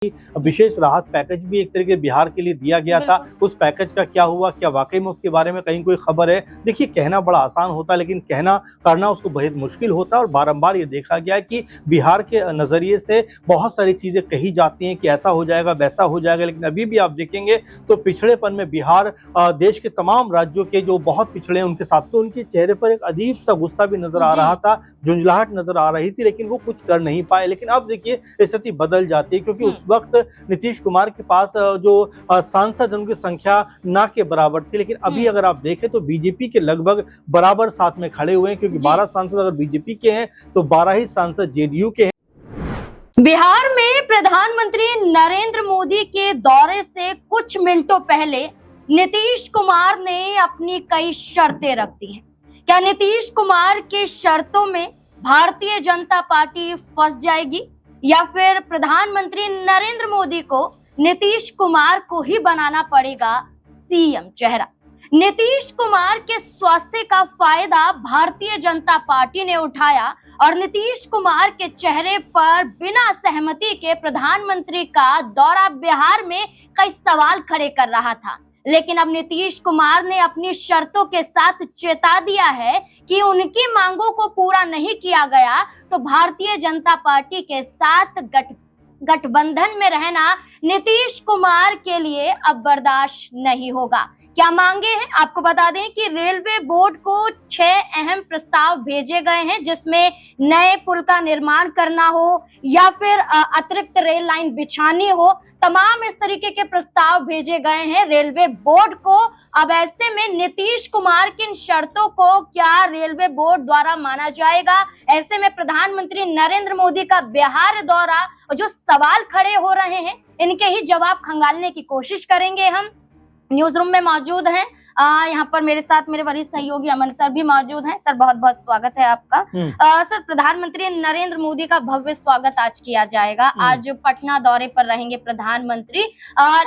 विशेष राहत पैकेज भी एक तरीके बिहार के लिए दिया गया था। उस पैकेज का क्या हुआ, क्या वाकई में उसके बारे में कहीं कोई खबर है? देखिए, कहना बड़ा आसान होता है लेकिन कहना करना उसको बेहद मुश्किल होता है। और बारंबार ये देखा गया है कि बिहार के नज़रिए से बहुत सारी चीज़ें कही जाती हैं कि ऐसा हो जाएगा, वैसा हो जाएगा, लेकिन अभी भी आप देखेंगे तो पिछड़ेपन में बिहार देश के तमाम राज्यों के जो बहुत पिछड़े हैं उनके साथ, तो उनके चेहरे पर एक अजीब सा गुस्सा भी नजर आ रहा था, झुंझलाहट नजर आ रही थी, लेकिन वो कुछ कर नहीं पाए। लेकिन अब देखिए स्थिति बदल जाती है, क्योंकि उस वक्त नीतीश कुमार के पास जो सांसद उनकी संख्या ना के बराबर थी, लेकिन अभी अगर आप देखें तो बीजेपी के लगभग बराबर साथ में खड़े हुए हैं, क्योंकि 12 सांसद अगर बीजेपी के हैं तो 12 ही सांसद जेडीयू के हैं। बिहार में प्रधानमंत्री नरेंद्र मोदी के दौरे से कुछ मिनटों पहले नीतीश कुमार ने अपनी कई शर्तें रख दी हैं। क्या नीतीश कुमार के शर्तों में भारतीय जनता पार्टी फंस जाएगी, या फिर प्रधानमंत्री नरेंद्र मोदी को नीतीश कुमार को ही बनाना पड़ेगा सीएम चेहरा? नीतीश कुमार के स्वास्थ्य का फायदा भारतीय जनता पार्टी ने उठाया और नीतीश कुमार के चेहरे पर बिना सहमति के प्रधानमंत्री का दौरा बिहार में कई सवाल खड़े कर रहा था। लेकिन अब नीतीश कुमार ने अपनी शर्तों के साथ चेता दिया है कि उनकी मांगों को पूरा नहीं किया गया तो भारतीय जनता पार्टी के साथ गठबंधन में रहना नीतीश कुमार के लिए अब बर्दाश्त नहीं होगा। क्या मांगे हैं? आपको बता दें कि रेलवे बोर्ड को 6 अहम प्रस्ताव भेजे गए हैं, जिसमें नए पुल का निर्माण करना हो या फिर अतिरिक्त रेल लाइन बिछानी हो, तमाम इस तरीके के प्रस्ताव भेजे गए हैं रेलवे बोर्ड को। अब ऐसे में नीतीश कुमार की इन शर्तों को क्या रेलवे बोर्ड द्वारा माना जाएगा? ऐसे में प्रधानमंत्री नरेंद्र मोदी का बिहार दौरा और जो सवाल खड़े हो रहे हैं इनके ही जवाब खंगालने की कोशिश करेंगे। हम न्यूज रूम में मौजूद हैं, यहाँ पर मेरे साथ मेरे वरिष्ठ सहयोगी अमन सर भी मौजूद हैं। सर, बहुत बहुत स्वागत है आपका। सर, प्रधानमंत्री नरेंद्र मोदी का भव्य स्वागत आज किया जाएगा। आज पटना दौरे पर रहेंगे प्रधानमंत्री,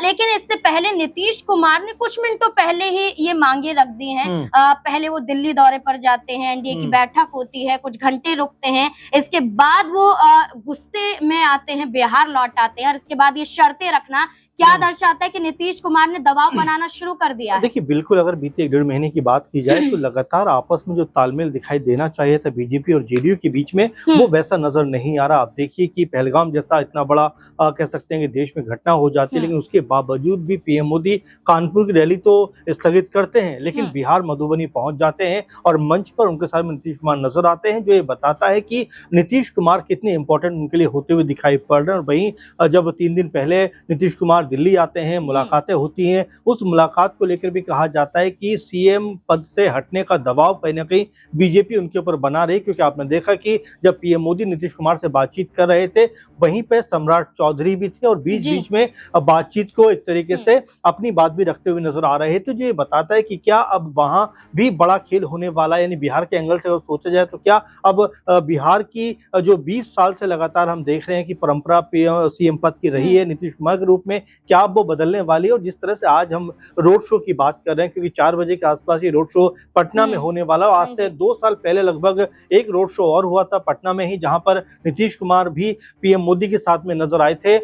लेकिन इससे पहले नीतीश कुमार ने कुछ मिनटों पहले ही ये मांगे रख दी हैं। पहले वो दिल्ली दौरे पर जाते हैं, एनडीए की बैठक होती है, कुछ घंटे रुकते हैं, इसके बाद वो गुस्से में आते हैं, बिहार लौट आते हैं, और इसके बाद ये शर्तें रखना क्या दर्शाता है कि नीतीश कुमार ने दबाव बनाना शुरू कर दिया है? देखिए, बिल्कुल, अगर बीते 1.5 महीने की बात की जाए तो लगातार आपस में जो तालमेल दिखाई देना चाहिए था बीजेपी और जेडीयू के बीच में, वो वैसा नजर नहीं आ रहा। आप देखिए कि पहलगाम जैसा इतना बड़ा कह सकते हैं कि देश में घटना हो जाती है, लेकिन उसके बावजूद भी पीएम मोदी कानपुर की रैली तो स्थगित करते हैं, लेकिन बिहार मधुबनी पहुंच जाते हैं और मंच पर उनके साथ नीतीश कुमार नजर आते हैं, जो ये बताता है कि नीतीश कुमार कितने इंपॉर्टेंट उनके लिए होते हुए दिखाई पड़ रहे हैं। और वहीं जब 3 दिन पहले नीतीश कुमार दिल्ली आते हैं, मुलाकातें होती हैं, उस मुलाकात को लेकर भी कहा जाता है कि सीएम पद से हटने का दबाव कहीं ना कहीं बीजेपी उनके ऊपर बना रही, क्योंकि आपने देखा कि जब पीएम मोदी नीतीश कुमार से बातचीत कर रहे थे, वहीं पे सम्राट चौधरी भी थे और बीच बीच में बातचीत को एक तरीके से अपनी बात भी रखते हुए नजर आ रहे थे, जो ये बताता है कि क्या अब वहां भी बड़ा खेल होने वाला है। यानी बिहार के एंगल से अगर सोचा जाए तो क्या अब बिहार की जो 20 साल से लगातार हम देख रहे हैं कि परंपरा सीएम पद की रही है नीतीश कुमार के रूप में, क्या वो बदलने वाली है? और जिस तरह से आज हम रोड शो की बात कर रहे हैं, क्योंकि 4 बजे के आसपास ये रोड शो पटना में होने वाला, और आज से 2 साल पहले लगभग एक रोड शो और हुआ था पटना में ही, जहां पर नीतीश कुमार भी पीएम मोदी के साथ में नजर आए थे।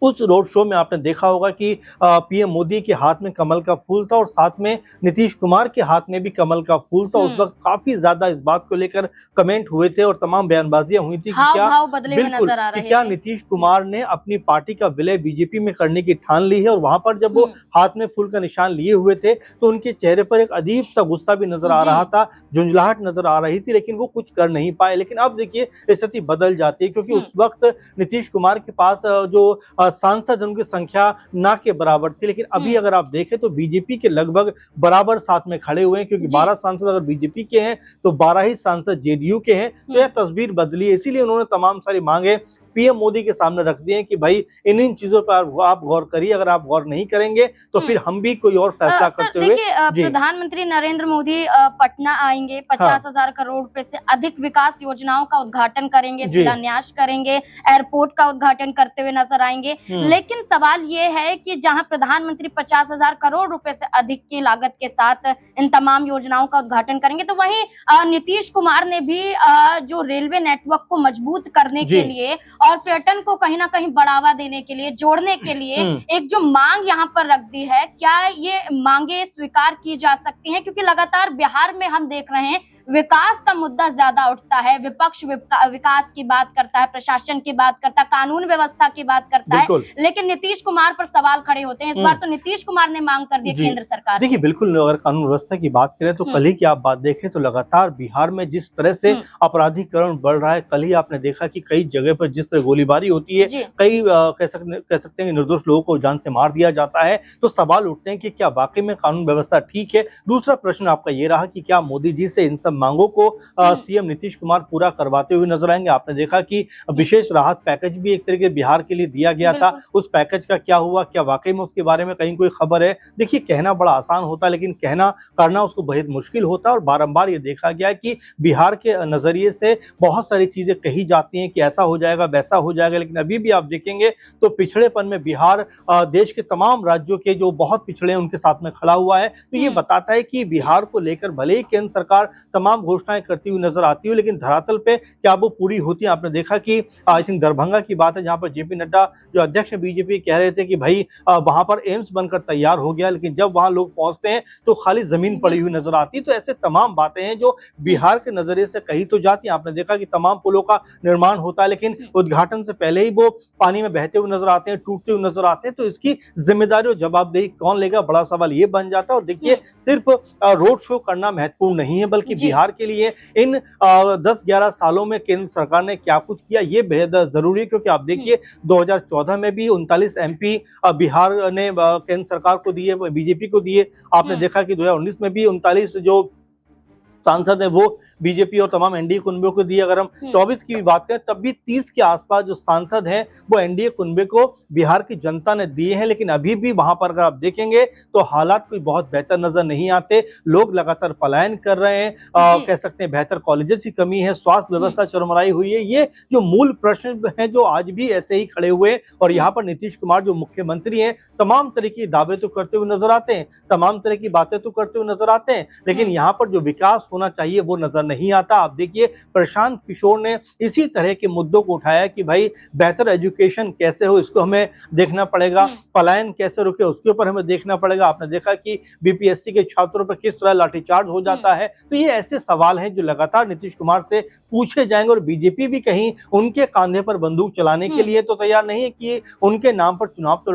उस रोड शो में आपने देखा होगा कि पीएम मोदी के हाथ में कमल का फूल था और साथ में नीतीश कुमार के हाथ में भी कमल का फूल था। उस वक्त काफी ज्यादा इस बात को लेकर कमेंट हुए थे और तमाम बयानबाजियां हुई थी कि क्या नीतीश कुमार ने अपनी पार्टी का विलय बीजेपी में करने की ठान ली है। और वहां पर जब वो हाथ में फूल का निशान लिए हुए थे तो उनके चेहरे पर एक अजीब सा गुस्सा भी नजर आ रहा था, झुंझलाहट नजर आ रही थी, लेकिन वो कुछ कर नहीं पाए। लेकिन अब देखिए स्थिति बदल जाती है, क्योंकि उस वक्त नीतीश कुमार के पास जो सांसद उनकी संख्या ना के बराबर थी, लेकिन अभी अगर आप देखें तो बीजेपी के लगभग बराबर साथ में खड़े हुए हैं, क्योंकि 12 सांसद अगर बीजेपी के हैं तो 12 ही सांसद जेडीयू के हैं। तो यह तस्वीर बदली है, इसीलिए उन्होंने तमाम सारी मांगे पीएम मोदी के सामने रख दिए हैं कि भाई इन चीजों पर आप गौर करिए, अगर आप गौर नहीं करेंगे तो फिर हम भी कोई और फैसला करते हुए। प्रधानमंत्री नरेंद्र मोदी पटना आएंगे, 50,000 करोड़ रुपए से अधिक विकास योजनाओं का उद्घाटन करेंगे, शिलान्यास करेंगे, एयरपोर्ट का उद्घाटन करते हुए नजर आएंगे। लेकिन सवाल ये है कि जहां प्रधानमंत्री 50,000 करोड़ रुपए से अधिक की लागत के साथ इन तमाम योजनाओं का उद्घाटन करेंगे, तो वहीं नीतीश कुमार ने भी जो रेलवे नेटवर्क को मजबूत करने के लिए और पर्यटन को कहीं ना कहीं बढ़ावा देने के लिए, जोड़ने के लिए एक जो मांग यहाँ पर रख दी है, क्या ये मांगे स्वीकार की जा सकती हैं? क्योंकि लगातार बिहार में हम देख रहे हैं विकास का मुद्दा ज्यादा उठता है, विपक्ष विकास की बात करता है, प्रशासन की बात करता है, कानून व्यवस्था की बात करता है, लेकिन नीतीश कुमार पर सवाल खड़े होते हैं। इस बार तो नीतीश कुमार ने मांग कर दी केंद्र सरकार। देखिए बिल्कुल, अगर कानून व्यवस्था की बात करें तो कल ही की आप बात देखें तो लगातार बिहार में जिस तरह से अपराधीकरण बढ़ रहा है, कल ही आपने देखा कि कई जगह पर जिस तरह गोलीबारी होती है, कई कह सकते हैं निर्दोष लोगों को जान से मार दिया जाता है, तो सवाल उठते हैं कि क्या वाकई में कानून व्यवस्था ठीक है। दूसरा प्रश्न आपका ये रहा कि क्या मोदी जी से इन सब मांगों को सीएम नीतीश कुमार पूरा करवाते हुए नजर आएंगे। आपने देखा कि विशेष राहत पैकेज भी एक तरीके बिहार के लिए दिया गया था, उस पैकेज का क्या हुआ, क्या वाकई में उसके बारे में कहीं कोई खबर है? देखिए, कहना बड़ा आसान होता है लेकिन कहना करना उसको बेहद मुश्किल होता है, और बारंबार ये देखा गया है कि बिहार के नजरिए से बहुत सारी चीजें कही जाती हैं कि ऐसा हो जाएगा, वैसा हो जाएगा, लेकिन अभी भी आप देखेंगे तो पिछड़ेपन में बिहार देश के तमाम राज्यों के जो बहुत पिछड़े हैं उनके साथ में खड़ा हुआ है। तो ये बताता है कि बिहार को लेकर भले ही केंद्र सरकार तमाम घोषणाएं करती हुई नजर आती है, लेकिन धरातल पे क्या वो पूरी होती है? आपने देखा कि आई थिंक दरभंगा की बात है जहां पर जेपी नड्डा जो अध्यक्ष बीजेपी कह रहे थे कि भाई वहां पर एम्स बनकर तैयार हो गया, लेकिन जब वहां लोग पहुंचते हैं तो खाली जमीन पड़ी हुई नजर आती है। तो ऐसे तमाम बातें हैं जो बिहार के नजरिए से कही तो जाती है। आपने देखा कि तमाम पुलों का निर्माण होता है, लेकिन उद्घाटन से पहले ही वो पानी में बहते हुए नजर आते हैं, टूटते हुए नजर आते हैं। तो इसकी जिम्मेदारी और जवाबदेही कौन लेगा, बड़ा सवाल ये बन जाता है। और देखिए, सिर्फ रोड शो करना महत्वपूर्ण नहीं है, बल्कि बिहार के लिए इन 10-11 सालों में केंद्र सरकार ने क्या कुछ किया ये बेहद जरूरी है। क्योंकि आप देखिए 2014 में भी 39 एमपी बिहार ने केंद्र सरकार को दिए, बीजेपी को दिए। आपने देखा कि 2019 में भी 39 जो सांसद है वो बीजेपी और तमाम एनडीए कुनबे को दिए। अगर हम 24 की भी बात करें तब भी 30 के आसपास जो सांसद हैं वो एनडीए कुनबे को बिहार की जनता ने दिए हैं। लेकिन अभी भी वहां पर अगर आप देखेंगे तो हालात कोई बहुत बेहतर नजर नहीं आते। लोग लगातार पलायन कर रहे हैं, कह सकते हैं बेहतर कॉलेजेस की कमी है, स्वास्थ्य व्यवस्था चरमराई हुई है। ये जो मूल प्रश्न हैं जो आज भी ऐसे ही खड़े हुए हैं। और यहाँ पर नीतीश कुमार जो मुख्यमंत्री हैं तमाम तरह की दावे तो करते हुए नजर आते हैं, तमाम तरह की बातें तो करते हुए नजर आते हैं, लेकिन यहाँ पर जो विकास होना चाहिए वो नजर नहीं आता। आप देखिए, प्रशांत किशोर ने इसी तरह के मुद्दों को उठाया कि भाई बेहतर एजुकेशन कैसे हो इसको हमें देखना पड़ेगा, पलायन कैसे रुके उसके ऊपर हमें देखना पड़ेगा। आपने देखा कि बीपीएससी के छात्रों पर किस तरह लाठीचार्ज हो जाता है। तो ये ऐसे सवाल हैं जो लगातार नीतीश कुमार से पूछे जाएंगे। और बीजेपी भी कहीं उनके कांधे पर बंदूक चलाने के लिए तो तैयार नहीं है कि उनके नाम पर चुनाव तो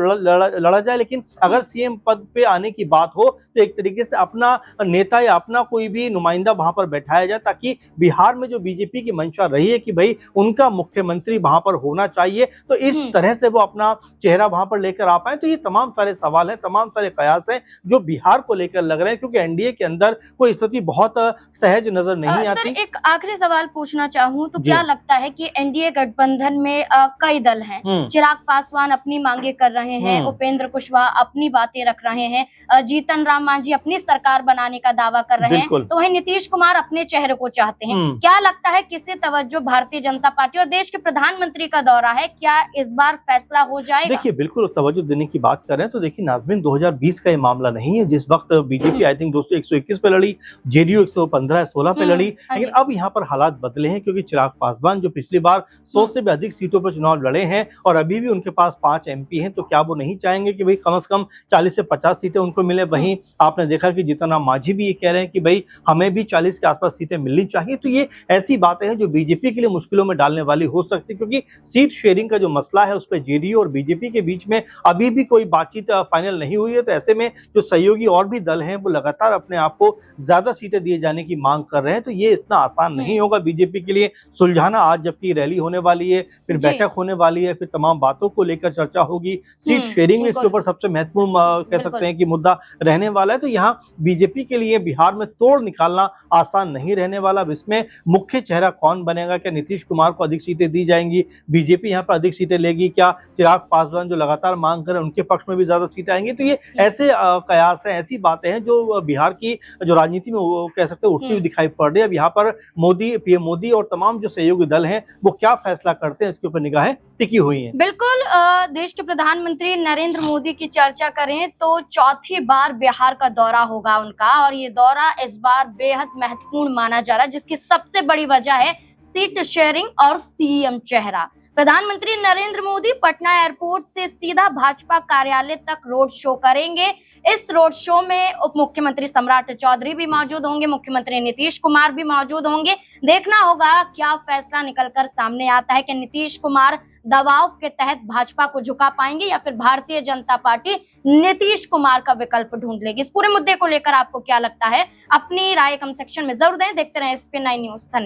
लड़ा जाए, लेकिन अगर सीएम पद पे आने की बात हो तो एक तरीके से अपना नेता या अपना कोई भी नुमाइंदा वहां पर बैठाया जाए, ताकि बिहार में जो बीजेपी की मंशा रही है कि भाई उनका मुख्यमंत्री वहां पर होना चाहिए, तो इस तरह से वो अपना चेहरा वहां पर लेकर आ पाए। तो ये तमाम सारे सवाल हैं, तमाम सारे कयास हैं जो बिहार को लेकर लग रहे हैं, क्योंकि एनडीए के अंदर कोई स्थिति बहुत सहज नजर नहीं आती। सर, एक आखिरी सवाल पूछना चाहूँ तो क्या लगता है कि एनडीए गठबंधन में कई दल हैं, चिराग पासवान अपनी मांगे कर रहे हैं, उपेंद्र कुशवाहा अपनी बातें रख रहे हैं, जीतन राम मांझी अपनी सरकार बनाने का दावा कर रहे हैं, तो वहीं नीतीश कुमार अपने चेहरे को चाहते हैं। क्या लगता है किससे तवज्जो भारतीय जनता पार्टी और देश के प्रधानमंत्री का दौरा है, क्या इस बार फैसला हो जाएगा? देखिए, बिल्कुल तवज्जो देने की बात करें तो देखिए नाज़मीन 2020 का ये मामला नहीं है जिस वक्त बीजेपी आई थिंक 121 पे लड़ी, जेडीयू 115-16 पे लड़ी। लेकिन अब यहाँ पर हालात बदले हैं, क्योंकि चिराग पासवान जो पिछली बार 100 से भी अधिक सीटों पर चुनाव लड़े हैं और अभी भी उनके पास 5 एमपी हैं, तो क्या वो नहीं चाहेंगे कि भाई कम से कम 40 से 50 सीटें उनको मिले? वहीं आपने देखा कि जीतन राम मांझी भी ये कह रहे हैं कि भाई हमें भी 40 के आसपास सीटें मिलनी चाहिए। तो ये ऐसी बातें हैं जो बीजेपी के लिए मुश्किलों में डालने वाली हो सकती है, क्योंकि सीट शेयरिंग का जो मसला है उस पर जेडीयू और बीजेपी के बीच में अभी भी कोई बातचीत फाइनल नहीं हुई है। तो ऐसे में जो सहयोगी और भी दल हैं वो लगातार अपने आप को ज्यादा सीटें दिए जाने की मांग कर रहे हैं। तो ये इतना आसान नहीं होगा बीजेपी के लिए सुलझाना। आज जबकि रैली होने वाली है, फिर बैठक होने वाली है, फिर तमाम बातों को लेकर चर्चा होगी, सीट शेयरिंग में इसके ऊपर सबसे महत्वपूर्ण कह सकते हैं कि मुद्दा रहने वाला है। तो यहाँ बीजेपी के लिए बिहार में तोड़ निकालना आसान नहीं रहने आने वाला। अब इसमें मुख्य चेहरा कौन बनेगा? क्या नीतीश कुमार को अधिक सीटें दी जाएंगी? बीजेपी यहाँ पर अधिक सीटें लेगी? क्या चिराग पासवान जो लगातार मांग कर रहे हैं उनके पक्ष में भी ज्यादा सीटें आएंगी? तो ये ऐसे कयास हैं, ऐसी बातें हैं जो बिहार की जो राजनीति में वो कह सकते हैं उठती हुई दिखाई पड़ रही है। अब यहाँ पर मोदी, पीएम मोदी और तमाम जो सहयोगी दल हैं वो क्या फैसला करते हैं, इसके ऊपर निगाहें टिकी हुई हैं। बिल्कुल, देश के प्रधानमंत्री नरेंद्र मोदी की चर्चा करें तो चौथी बार बिहार का दौरा होगा उनका, और ये दौरा इस बार बेहद महत्वपूर्ण माना जा रहा है, जिसकी सबसे बड़ी वजह है सीट शेयरिंग और सीएम चेहरा। प्रधानमंत्री नरेंद्र मोदी पटना एयरपोर्ट से सीधा भाजपा कार्यालय तक रोड शो करेंगे। इस रोड शो में उप मुख्यमंत्री सम्राट चौधरी भी मौजूद होंगे, मुख्यमंत्री नीतीश कुमार भी मौजूद होंगे। देखना होगा क्या फैसला निकलकर सामने आता है कि नीतीश कुमार दबाव के तहत भाजपा को झुका पाएंगे या फिर भारतीय जनता पार्टी नीतीश कुमार का विकल्प ढूंढ लेगी। इस पूरे मुद्दे को लेकर आपको क्या लगता है? अपनी राय कमेंट सेक्शन में जरूर दें। देखते रहें SPN9 न्यूज। धन्यवाद।